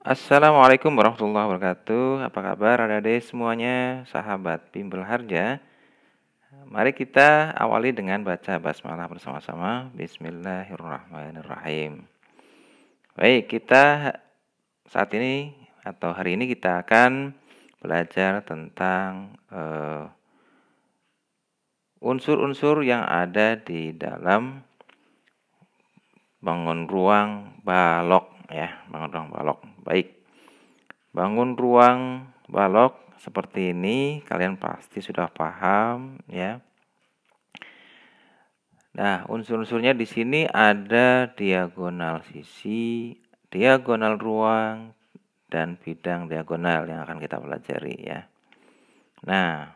Assalamualaikum warahmatullahi wabarakatuh. Apa kabar adik-adik semuanya, sahabat Bimbel Harja? Mari kita awali dengan baca basmalah bersama-sama. Bismillahirrahmanirrahim. Baik, kita saat ini atau hari ini kita akan belajar tentang unsur-unsur yang ada di dalam bangun ruang balok ya, bangun ruang balok. Baik. Bangun ruang balok seperti ini, kalian pasti sudah paham ya. Nah, unsur-unsurnya di sini ada diagonal sisi, diagonal ruang, dan bidang diagonal yang akan kita pelajari ya. Nah,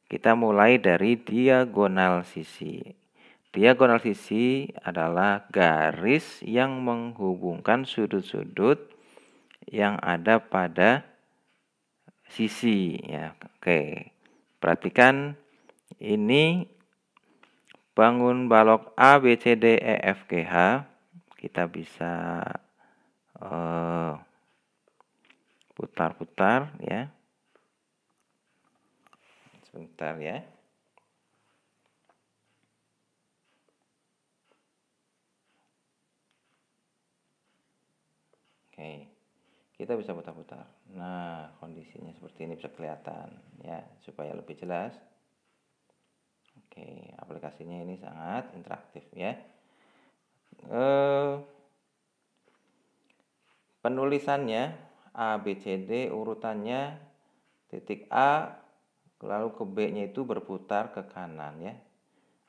kita mulai dari diagonal sisi. Diagonal sisi adalah garis yang menghubungkan sudut-sudut yang ada pada sisi ya. Oke. Perhatikan ini bangun balok A B C D E F G H. Kita bisa putar-putar ya. Sebentar ya. Oke. Kita bisa putar-putar. Nah, kondisinya seperti ini bisa kelihatan ya, supaya lebih jelas. Oke, aplikasinya ini sangat interaktif ya. Penulisannya A, B, C, D urutannya titik A lalu ke B-nya itu berputar ke kanan ya,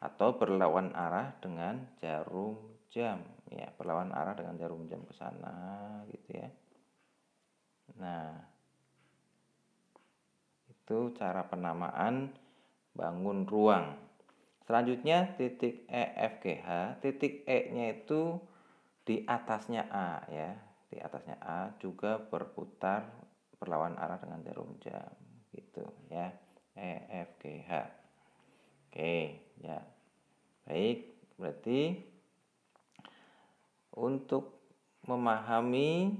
atau berlawan arah dengan jarum jam ya, berlawan arah dengan jarum jam ke sana gitu ya. Nah, itu cara penamaan bangun ruang. Selanjutnya titik E, F, G, H. Titik E-nya itu di atasnya A ya. Di atasnya A juga berputar berlawan arah dengan jarum jam gitu ya. E, F, G, H. Oke, ya. Baik, berarti untuk memahami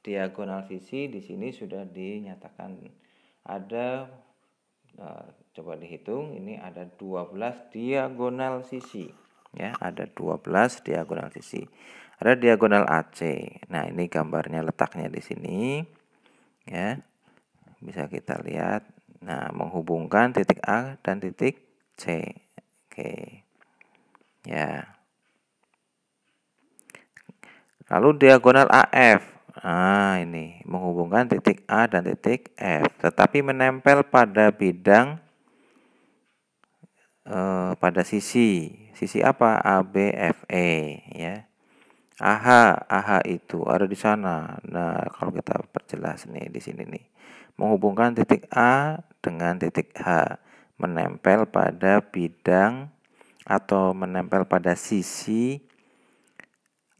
diagonal sisi di sini sudah dinyatakan ada coba dihitung, ini ada 12 diagonal sisi ya, ada 12 diagonal sisi. Ada diagonal AC. Nah, ini gambarnya letaknya di sini ya. Bisa kita lihat. Nah, menghubungkan titik A dan titik C. Oke. Ya. Lalu diagonal AF. Nah, ini menghubungkan titik A dan titik F, tetapi menempel pada bidang pada sisi. Sisi apa? A, B, F, E ya. AH itu ada di sana. Nah, kalau kita perjelas nih di sini nih. Menghubungkan titik A dengan titik H, menempel pada bidang atau menempel pada sisi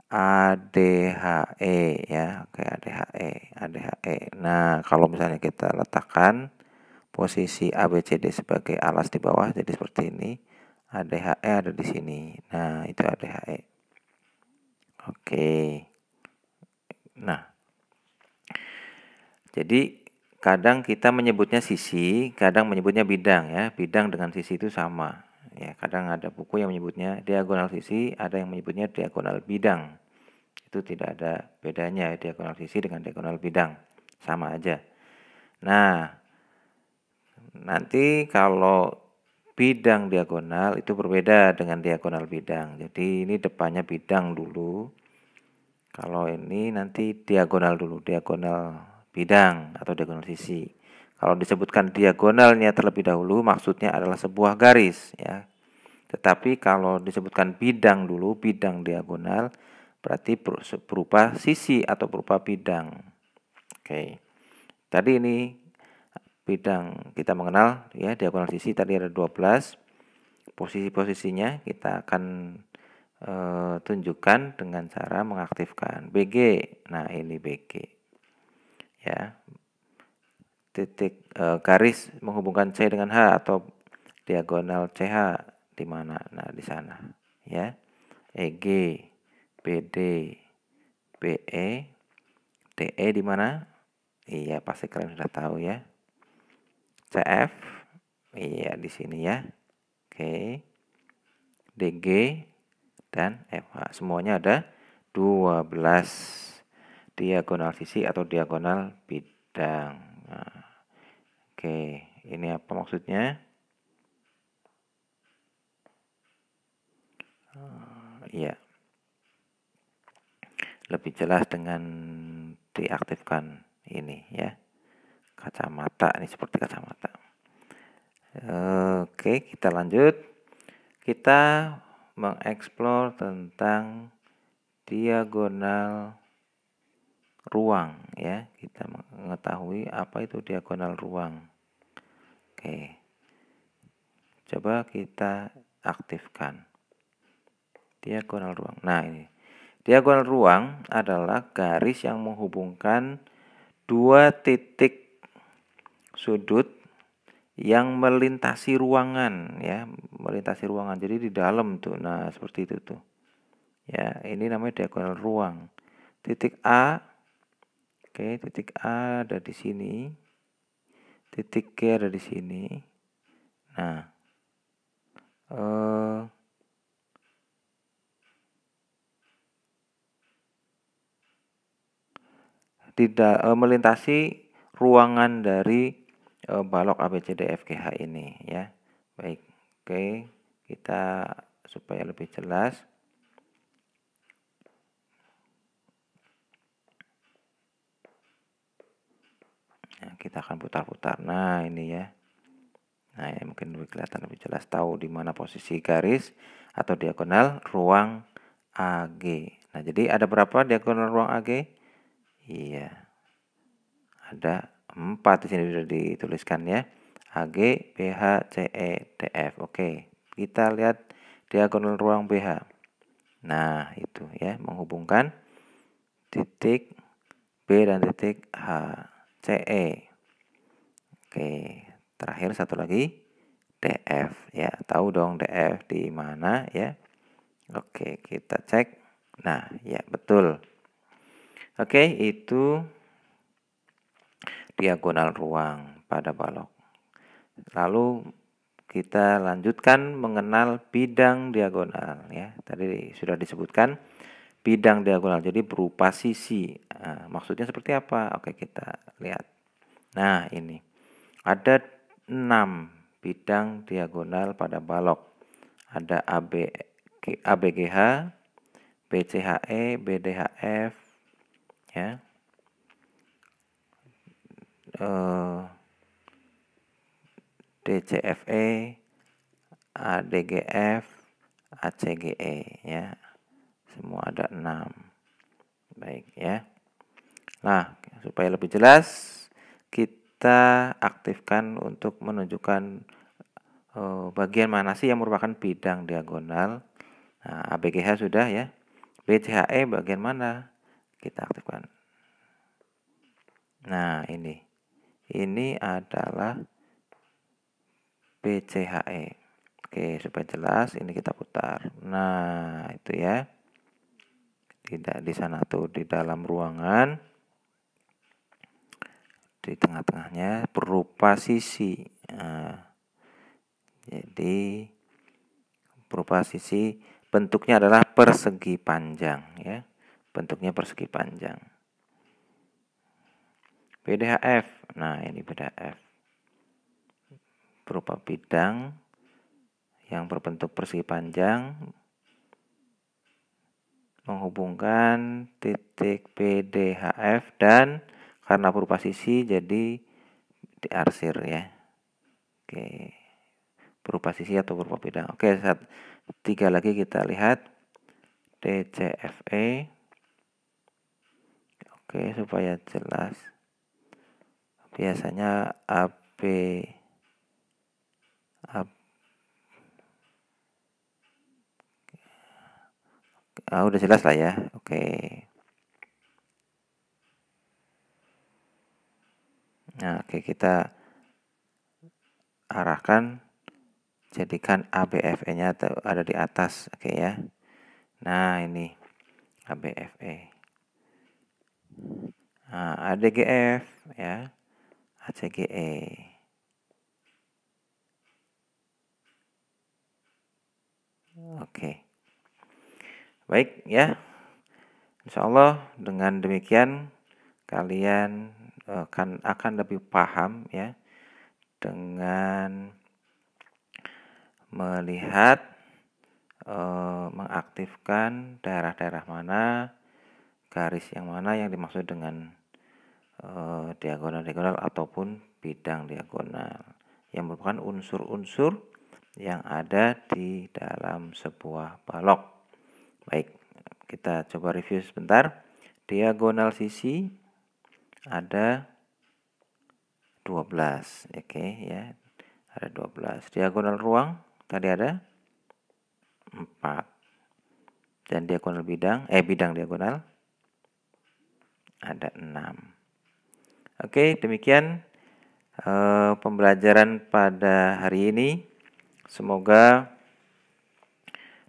ADHE ya. Oke, ADHE. Nah, kalau misalnya kita letakkan posisi ABCD sebagai alas di bawah jadi seperti ini. ADHE ada di sini. Nah, itu ADHE. Oke. Nah, jadi kadang kita menyebutnya sisi, kadang menyebutnya bidang ya. Bidang dengan sisi itu sama. Ya, kadang ada buku yang menyebutnya diagonal sisi, ada yang menyebutnya diagonal bidang. Itu tidak ada bedanya diagonal sisi dengan diagonal bidang. Sama aja. Nah, nanti kalau bidang diagonal itu berbeda dengan diagonal bidang. Jadi ini depannya bidang dulu. Kalau ini nanti diagonal dulu, diagonal bidang atau diagonal sisi. Kalau disebutkan diagonalnya terlebih dahulu maksudnya adalah sebuah garis ya. Tetapi kalau disebutkan bidang dulu, bidang diagonal berarti berupa sisi atau berupa bidang. Oke. Tadi ini bidang kita mengenal ya, diagonal sisi tadi ada 12. Posisi-posisinya kita akan tunjukkan dengan cara mengaktifkan BG. Nah, ini BG. Ya. Titik garis menghubungkan C dengan H atau diagonal CH di mana? Nah, di sana, ya. EG, BD, BE, DE di mana? Iya, pasti kalian sudah tahu ya. CF, iya di sini ya. Oke. DG dan FH. Semuanya ada 12 diagonal sisi atau diagonal bidang. Nah, oke, ini apa maksudnya? Iya. Lebih jelas dengan diaktifkan ini ya. Kacamata, ini seperti kacamata. Oke, kita lanjut. Kita mengeksplor tentang diagonal ruang ya. Kita mengetahui apa itu diagonal ruang. Oke. Coba kita aktifkan diagonal ruang. Nah, ini. Diagonal ruang adalah garis yang menghubungkan dua titik sudut yang melintasi ruangan ya, melintasi ruangan. Jadi di dalam tuh. Nah, seperti itu tuh. Ya, ini namanya diagonal ruang. Titik A. Oke, titik A ada di sini. Titik G ada di sini. Nah, tidak melintasi ruangan dari balok ABCDFGH ini ya. Baik. Oke, kita supaya lebih jelas. Nah, kita akan putar-putar. Nah, ini ya. Nah, ini mungkin lebih kelihatan lebih jelas, tahu di mana posisi garis atau diagonal ruang AG. Nah, jadi ada berapa diagonal ruang AG? Iya. Ada 4 di sini sudah dituliskan ya. AG, BH, CE, DF. Oke. Kita lihat diagonal ruang BH. Nah, itu ya, menghubungkan titik B dan titik H, CE. Oke, terakhir satu lagi DF ya. Tahu dong DF di mana ya? Oke, kita cek. Nah, ya betul. Oke, itu diagonal ruang pada balok. Lalu kita lanjutkan mengenal bidang diagonal ya. Tadi sudah disebutkan bidang diagonal. Jadi berupa sisi. Nah, maksudnya seperti apa? Oke, kita lihat. Nah, ini. Ada 6 bidang diagonal pada balok. Ada ABGH, BCHE, BDHF ya. DCFE, ADGF, ACGE ya. Semua ada 6. Baik ya. Nah, supaya lebih jelas kita aktifkan untuk menunjukkan bagian mana sih yang merupakan bidang diagonal. Nah, ABGH sudah ya. BCHE bagian mana? Kita aktifkan. Nah, ini. Ini adalah BCHE. Oke, supaya jelas ini kita putar. Nah, itu ya. Tidak di sana tuh, di dalam ruangan. Di tengah-tengahnya berupa sisi. Nah, jadi berupa sisi bentuknya adalah persegi panjang ya. Bentuknya persegi panjang. BDHF. Nah, ini BDHF. Berupa bidang yang berbentuk persegi panjang menghubungkan titik BDHF dan karena berupa sisi jadi diarsir ya. Oke. Berupa sisi atau berupa bidang. Oke, 3 lagi kita lihat DCFE. Oke, supaya jelas. Biasanya udah jelas lah ya. Oke. Nah, oke, kita arahkan, jadikan ABFE-nya ada di atas. Oke ya. Nah, ini ABFE. ADGF, ya, ACGE. Oke. Baik ya. Insya Allah dengan demikian kalian akan lebih paham ya dengan melihat mengaktifkan daerah-daerah mana, garis yang mana yang dimaksud dengan diagonal-diagonal ataupun bidang diagonal yang merupakan unsur-unsur yang ada di dalam sebuah balok. Baik, kita coba review sebentar. Diagonal sisi ada 12, oke ya. Ada 12. Diagonal ruang tadi ada 4. Dan diagonal bidang diagonal ada 6. Oke, demikian pembelajaran pada hari ini. Semoga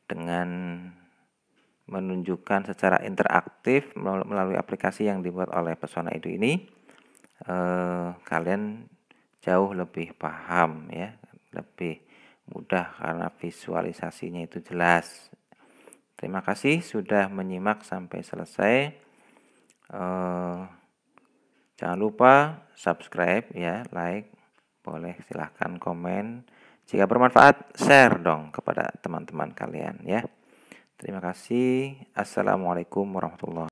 dengan menunjukkan secara interaktif melalui aplikasi yang dibuat oleh Pesona Edu ini, kalian jauh lebih paham ya, lebih mudah karena visualisasinya itu jelas. Terima kasih sudah menyimak sampai selesai. Jangan lupa subscribe ya, like, boleh silahkan komen. Jika bermanfaat, share dong kepada teman-teman kalian ya. Terima kasih. Assalamualaikum warahmatullahi wabarakatuh.